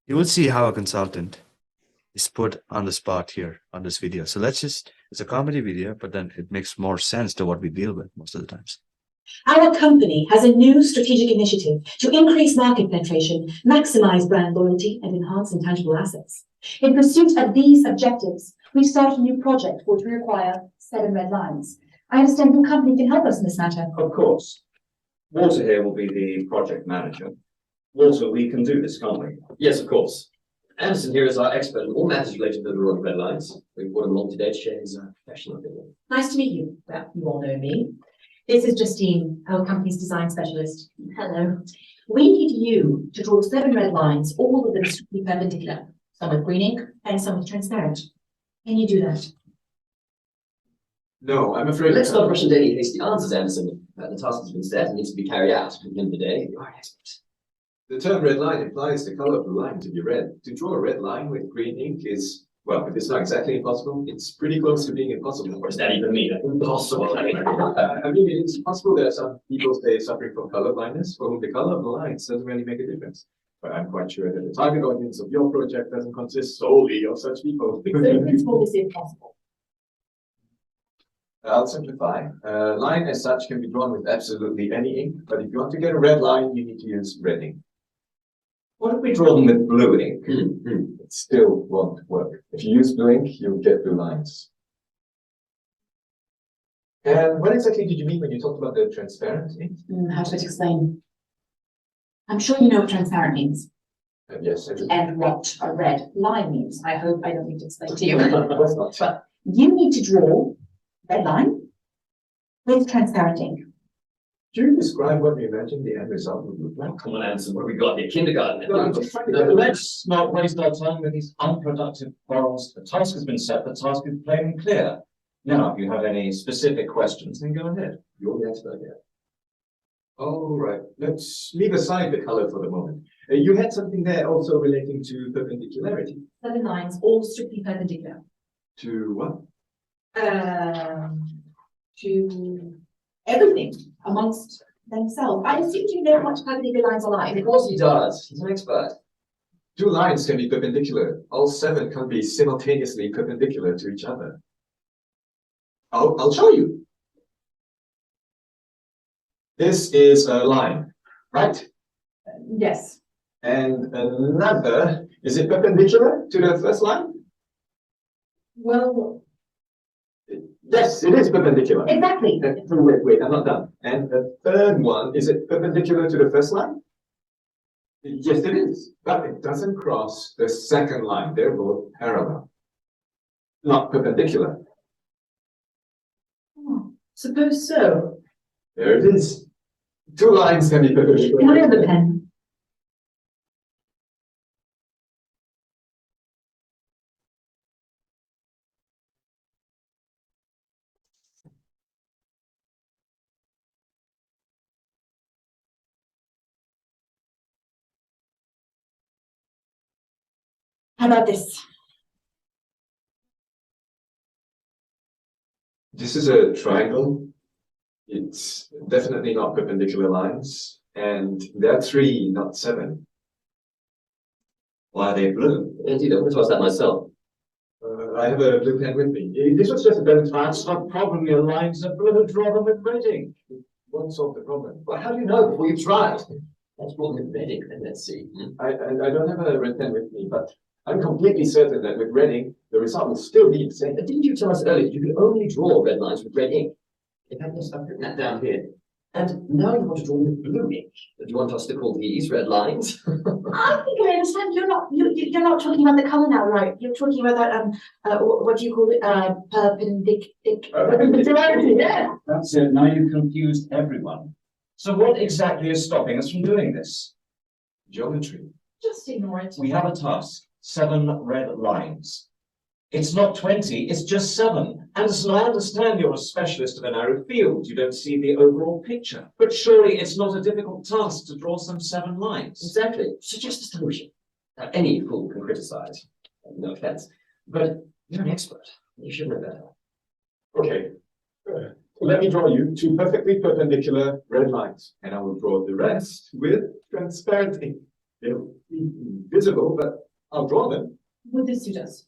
You will see how a consultant is put on the spot here on this video. So it's a comedy video, but then it makes more sense to what we deal with most of the times. Our company has a new strategic initiative to increase market penetration, maximize brand loyalty, and enhance intangible assets. In pursuit of these objectives, we've started a new project for which we require 7 red lines. I understand your company can help us in this matter. Of course. Walter here will be the project manager. Walter, we can do this, can't we? Yes, of course. Anderson here is our expert in all matters related to the drawing of red lines. We've brought him along today to share his professional opinion. Nice to meet you. Well, you all know me. This is Justine, our company's design specialist. Hello. We need you to draw 7 red lines, all of them strictly perpendicular, some with green ink and some with transparent. Can you do that? No, I'm afraid. Let's not rush into any hasty answers, Anderson. The task has been set and needs to be carried out. At the end of the day, you are an expert. The term red line implies the color of the line to be red. To draw a red line with green ink is, well, if it's not exactly impossible, it's pretty close to being impossible. What does that even mean? Impossible. I mean, it's possible there are some people suffering from color blindness for whom the color of the lines doesn't really make a difference. But I'm quite sure that the target audience of your project doesn't consist solely of such people. So in principle, this is possible. I'll simplify. A line as such can be drawn with absolutely any ink, but if you want to get a red line, you need to use red ink. What if we draw them with blue ink? It still won't work. If you use blue ink, you'll get blue lines. And what exactly did you mean when you talked about the transparent ink? How to explain? I'm sure you know what transparent means. Yes. And what a red line means. I hope I don't need to explain to you. That's not. But you need to draw red line with transparent ink. Do you describe what we imagine the end result would look like? Come on, Anderson, what have we got here? Kindergarten. No, I'm just trying to get a Let's not waste our time with these unproductive quarrels. The task has been set, the task is plain and clear. Now, if you have any specific questions, then go ahead. You're the expert here. All right, let's leave aside the color for the moment. You had something there also relating to perpendicularity. 7 lines, all strictly perpendicular. To what? To everything amongst themselves. I assume you know what perpendicular lines are like. Of course he does. He's an expert. 2 lines can be perpendicular. All 7 can be simultaneously perpendicular to each other. I'll show you. This is a line, right? Yes. And another, is it perpendicular to the first line? Well, Yes, it is perpendicular. exactly. Wait, I'm not done. And the third one, is it perpendicular to the first line? Yes, it is. But it doesn't cross the second line. They're both parallel, not perpendicular. Suppose so. There it is. 2 lines can be perpendicular. Can I have a pen? How about this? This is a triangle. It's definitely not perpendicular lines. And there are 3, not 7. Why are they blue? Indeed, I would have asked that myself. I have a blue pen with me. This was just a demonstration. That's not the problem. Your lines are blue. Draw them with red ink. It won't solve the problem. Well, how do you know before you've tried? Let's draw them with red ink, then let's see. I don't have a red pen with me, but I'm completely certain that with red ink, the result will still be the same. Didn't you tell us earlier that you could only draw red lines with red ink? In fact, yes, I've written that down here. And now you want to draw them with blue ink. Do you want us to call these red lines? I think I understand. You're not talking about the color now, right? You're talking about that what do you call it? Perpendicularity. Yeah. That's it. Now you've confused everyone. So what exactly is stopping us from doing this? Geometry. Just ignore it. We have a task. 7 red lines. It's not 20, it's just 7. Anderson, I understand you're a specialist of a narrow field. You don't see the overall picture. But surely it's not a difficult task to draw some 7 lines. Exactly. Suggest a solution. Now, any fool can criticize. No offense. But you're an expert. You should know better. Okay. Let me draw you 2 perfectly perpendicular red lines, and I will draw the rest with transparent ink. They'll be visible, but I'll draw them. Would this suit us?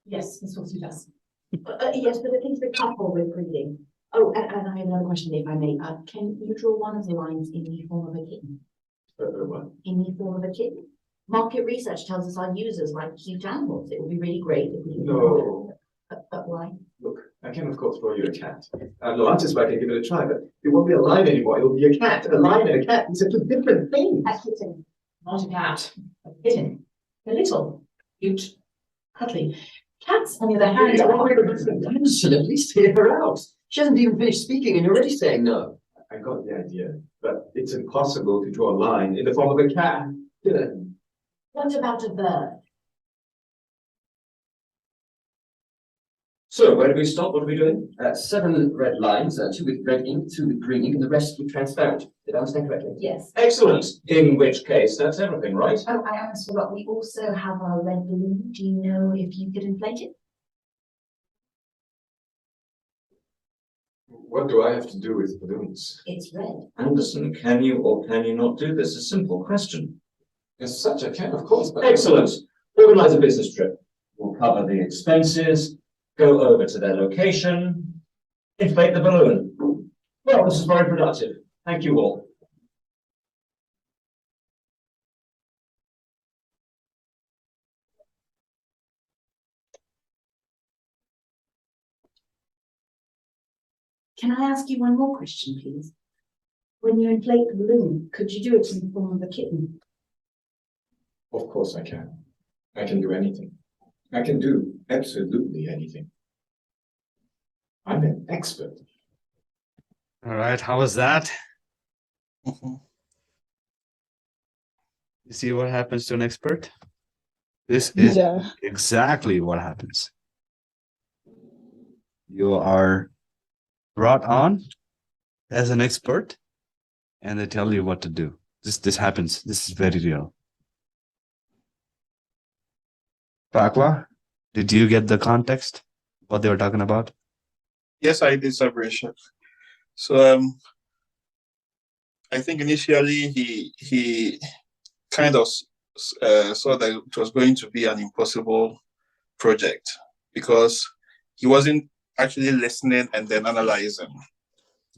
Yes, this will suit us. Yes, but I think the couple with breathing. Oh, and I have another question, if I may. Can you draw one of the lines in the form of a kitten? What? In the form of a kitten? Market research tells us our users like cute animals. It would be really great if we could. No. But why? Look, I can of course draw you a cat. I'm no artist, but I can give it a try, but it won't be a line anymore. It'll be a cat. A line and a cat. These are two different things. A kitten, not a cat. A kitten. A little, cute, cuddly. Cats, on the other hand, Anderson, at least hear her out. She hasn't even finished speaking and you're already saying no. I got the idea, but it's impossible to draw a line in the form of a cat. What about a bird? So where do we stop? What are we doing? 7 red lines, 2 with red ink, 2 with green ink, and the rest with transparent. Did I understand correctly? Yes. Excellent. In which case, that's everything, right? Oh, I almost forgot. We also have our red balloon. Do you know if you could inflate it? What do I have to do with balloons? It's red. Anderson, can you or can you not do this? A simple question. As such, I can, of course, but Excellent. Organize a business trip. We'll cover the expenses, go over to their location, inflate the balloon. Well, this is very productive. Thank you all. Can I ask you one more question, please? When you inflate the balloon, could you do it in the form of a kitten? of course I can. I can do anything. I can do absolutely anything. I'm an expert. All right, how was that? You see what happens to an expert? This is exactly what happens. You are brought on as an expert, and they tell you what to do. This happens. This is very real. Pakwa, did you get the context? What they were talking about? Yes, I did, Sabrish. So I think initially he kind of saw that it was going to be an impossible project because he wasn't actually listening and then analyzing.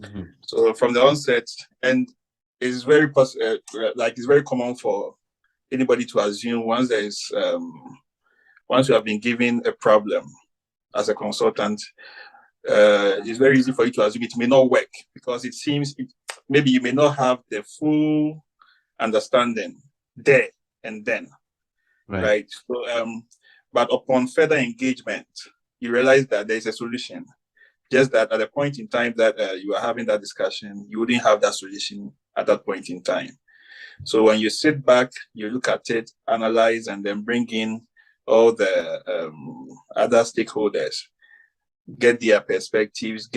Mm-hmm. So from the onset, and it's very it's very common for anybody to assume once there is once you have been given a problem as a consultant, it's very easy for you to assume it may not work because it seems maybe you may not have the full understanding there and then, right? So, but upon further engagement, you realize that there is a solution. Just that at the point in time that you are having that discussion, you wouldn't have that solution at that point in time. So when you sit back, you look at it, analyze, and then bring in all the other stakeholders, get their perspectives,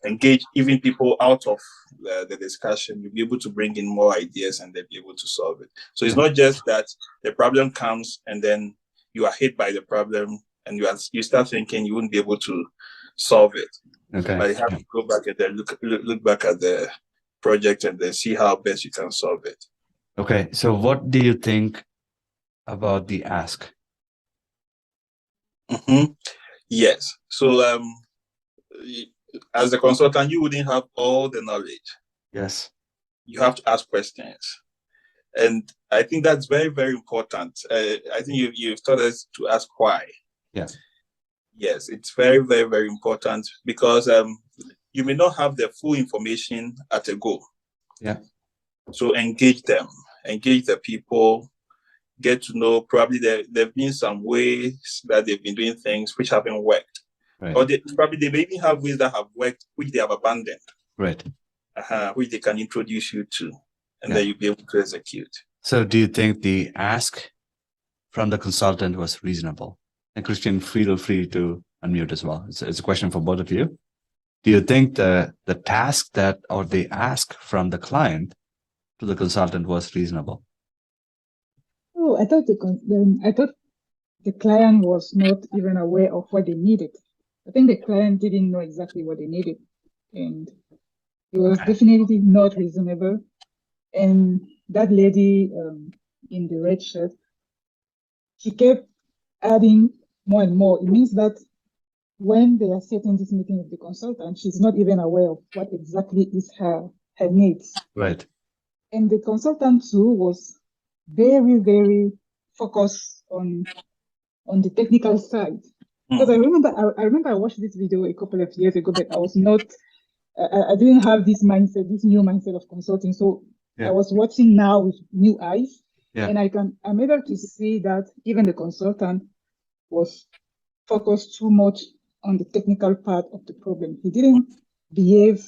engage even people out of the discussion, you'll be able to bring in more ideas and they'll be able to solve it. So it's not just that the problem comes and then you are hit by the problem and you start thinking you wouldn't be able to solve it. Okay. But you have to go back and then look back at the project and then see how best you can solve it. Okay. So what do you think about the ask? Mm-hmm. Yes. So as a consultant, you wouldn't have all the knowledge. Yes. You have to ask questions. And I think that's very, very important. I think you've taught us to ask why. Yes. Yes, it's very, very, very important because you may not have the full information at a go. Yeah. So engage them, engage the people, get to know. Probably there have been some ways that they've been doing things which haven't worked. Right. Or they may even have ways that have worked which they have abandoned. Right. Which they can introduce you to, and then you'll be able to execute. So do you think the ask from the consultant was reasonable? And Christian, feel free to unmute as well. It's a question for both of you. Do you think the task or the ask from the client to the consultant was reasonable? Oh, I thought the client was not even aware of what they needed. I think the client didn't know exactly what they needed, and it was definitely not reasonable. And that lady in the red shirt, she kept adding more and more. It means that when they are setting this meeting with the consultant, she's not even aware of what exactly is her needs. Right. And the consultant too was very, very focused on the technical side. Because I remember I watched this video a couple of years ago, but I was not, I didn't have this mindset, this new mindset of consulting. So Yeah. I was watching now with new eyes. Yeah. And I'm able to see that even the consultant was focused too much on the technical part of the problem. He didn't behave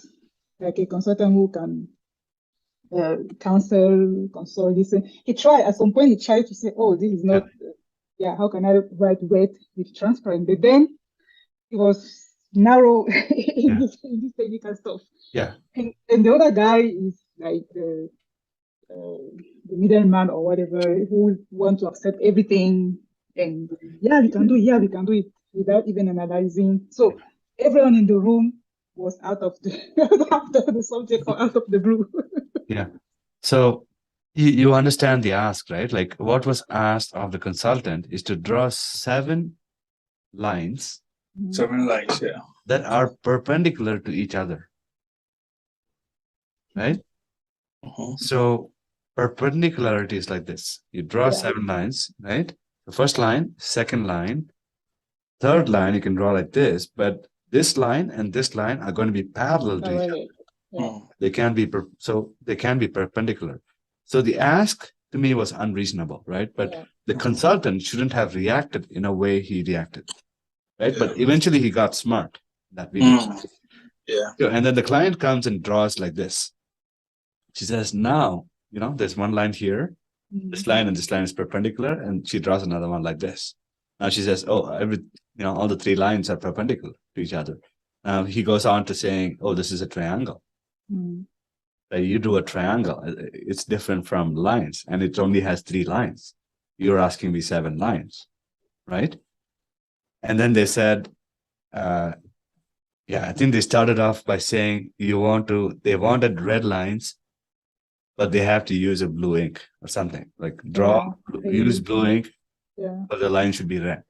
like a consultant who can console, listen. He tried, at some point, he tried to say, oh, this is not, how can I write red with transparent? But then he was narrow in this technical stuff. Yeah. And the other guy is like the middleman or whatever, who want to accept everything. And we can do it without even analyzing. So everyone in the room was out of the out of the subject or out of the blue. Yeah. So you understand the ask, right? Like what was asked of the consultant is to draw 7 lines 7 lines, yeah. that are perpendicular to each other. Right? So perpendicularity is like this. You draw 7 lines, right? The first line, second line, third line, you can draw like this, but this line and this line are going to be parallel to each other. Yeah. They can be perpendicular. So the ask to me was unreasonable, right? But the consultant shouldn't have reacted in a way he reacted, right? But eventually he got smart. That video. Yeah. So, and then the client comes and draws like this. She says, now, there's one line here, this line and this line is perpendicular, and she draws another one like this. Now she says, oh, all the 3 lines are perpendicular to each other. He goes on to saying, oh, this is a triangle. You do a triangle, it's different from lines, and it only has 3 lines. You're asking me 7 lines, right? And then they said, I think they started off by saying they wanted red lines, but they have to use a blue ink or something, like use blue ink, but the line should be red,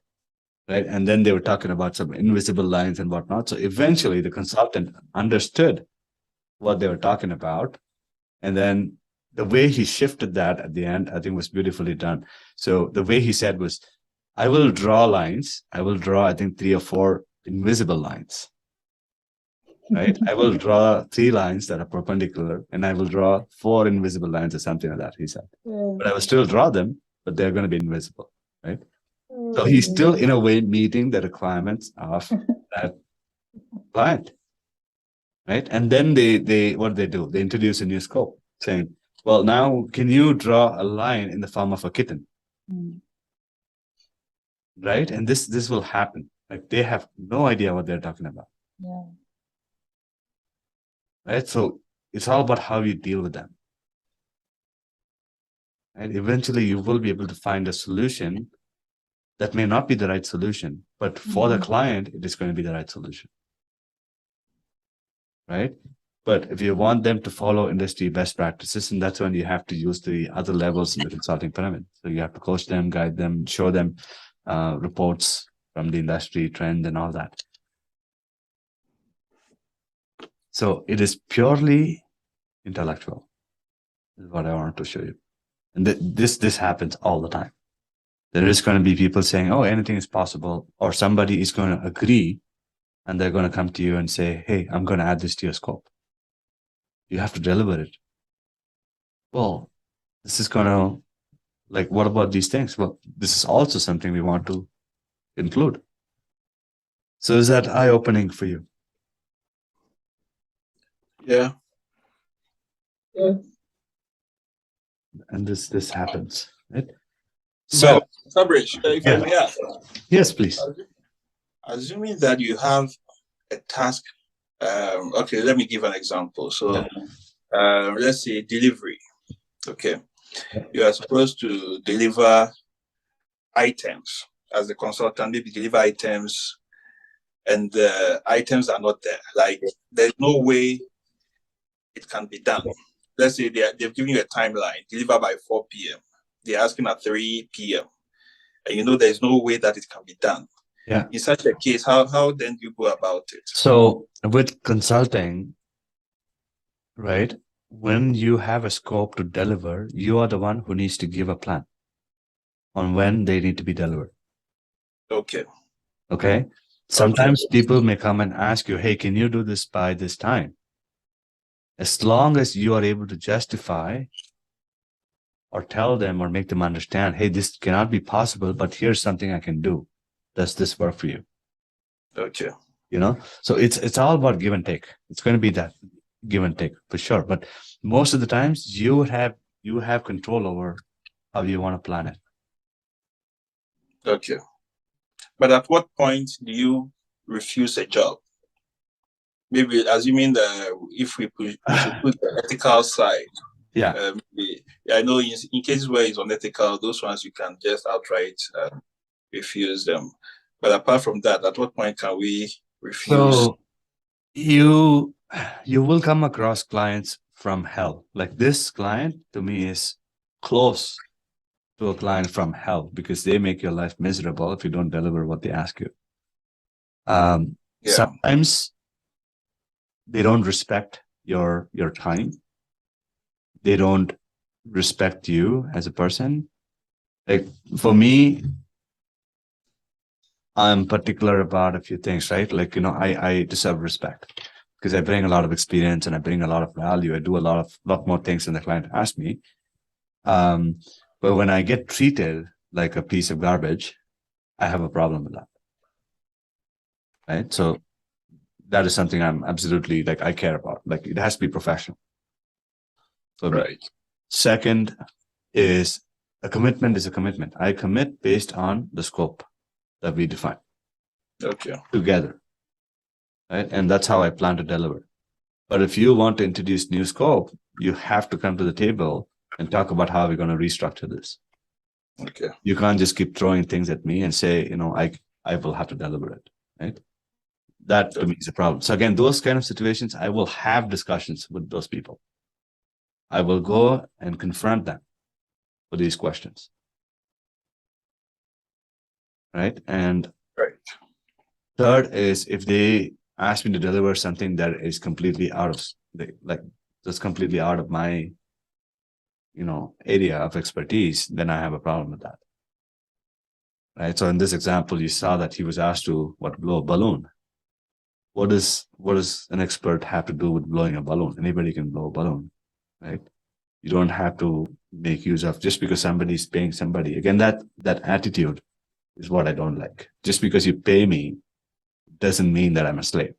right? And then they were talking about some invisible lines and whatnot. So eventually the consultant understood what they were talking about. And then the way he shifted that at the end, I think was beautifully done. So the way he said was, I will draw lines. I will draw, I think, 3 or 4 invisible lines, right? I will draw 3 lines that are perpendicular, and I will draw 4 invisible lines or something like that, he said. But I will still draw them, but they're going to be invisible, right? So he's still, in a way, meeting the requirements of that client. Right. And then what do? They introduce a new scope saying, well, now can you draw a line in the form of a kitten? Right. And this will happen. Like they have no idea what they're talking about. Yeah. Right. So it's all about how you deal with them. And eventually you will be able to find a solution that may not be the right solution, but for the client, it is going to be the right solution. Right? But if you want them to follow industry best practices, and that's when you have to use the other levels in the consulting pyramid. So you have to coach them, guide them, show them reports from the industry trend and all that. So it is purely intellectual, is what I wanted to show you. And this happens all the time. There is going to be people saying, oh, anything is possible, or somebody is going to agree. And they're going to come to you and say, hey, I'm going to add this to your scope. You have to deliver it. Well, this is going to, like, what about these things? Well, this is also something we want to include. So is that eye-opening for you? Yeah. Yes. And this happens, right? So, Sabrish, if I may ask. Yes, please. Assuming that you have a task, okay, let me give an example. So let's say delivery. Okay. You are supposed to deliver items as a consultant, maybe deliver items, and the items are not there. Like there's no way it can be done. let's say they've given you a timeline, deliver by 4 p.m. They're asking at 3 p.m. And you know there's no way that it can be done. Yeah. In such a case, how then do you go about it? So with consulting, right, when you have a scope to deliver, you are the one who needs to give a plan on when they need to be delivered. Okay. Okay. Sometimes people may come and ask you, hey, can you do this by this time? As long as you are able to justify or tell them or make them understand, hey, this cannot be possible, but here's something I can do. Does this work for you? Okay. You know, so it's all about give and take. It's going to be that give and take for sure. But most of the times you have control over how you want to plan it. Okay. But at what point do you refuse a job? Maybe assuming that if we should put the ethical side. Yeah. I know in cases where it's unethical, those ones you can just outright refuse them. But apart from that, at what point can we refuse? So you will come across clients from hell. Like this client to me is close to a client from hell because they make your life miserable if you don't deliver what they ask you. Sometimes they don't respect your time. They don't respect you as a person. Like for me, I'm particular about a few things, right? Like, you know, I deserve respect because I bring a lot of experience and I bring a lot of value. I do a lot more things than the client asks me. But when I get treated like a piece of garbage, I have a problem with that. Right. So that is something I'm absolutely like, I care about. Like it has to be professional. So right. Second is a commitment is a commitment. I commit based on the scope that we define. Okay. Together. Right. And that's how I plan to deliver. But if you want to introduce new scope, you have to come to the table and talk about how we're going to restructure this. Okay. You can't just keep throwing things at me and say, you know, I will have to deliver it. Right. That to me is a problem. So again, those kind of situations, I will have discussions with those people. I will go and confront them with these questions. Right. And third is if they ask me to deliver something that is completely out of my, you know, area of expertise, then I have a problem with that. Right. So in this example, you saw that he was asked to blow a balloon. What does an expert have to do with blowing a balloon? Anybody can blow a balloon, right? You don't have to make use of just because somebody's paying somebody. Again, that attitude is what I don't like. Just because you pay me doesn't mean that I'm a slave.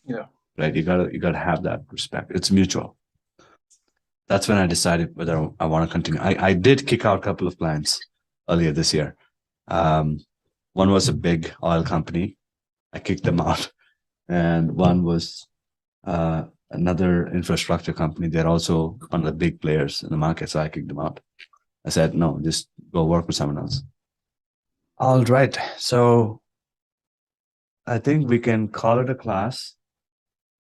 Yeah. Right. You gotta have that respect. It's mutual. That's when I decided whether I want to continue. I did kick out a couple of clients earlier this year. One was a big oil company. I kicked them out. And one was another infrastructure company. They're also one of the big players in the market. So I kicked them out. I said, no, just go work with someone else. All right. So I think we can call it a class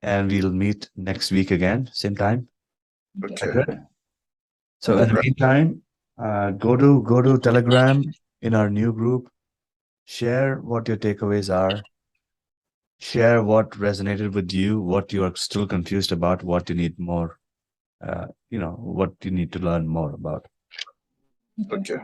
and we'll meet next week again, same time. Okay. So in the meantime, go to Telegram in our new group, share what your takeaways are, share what resonated with you, what you are still confused about, what you need more, what you need to learn more about. Okay.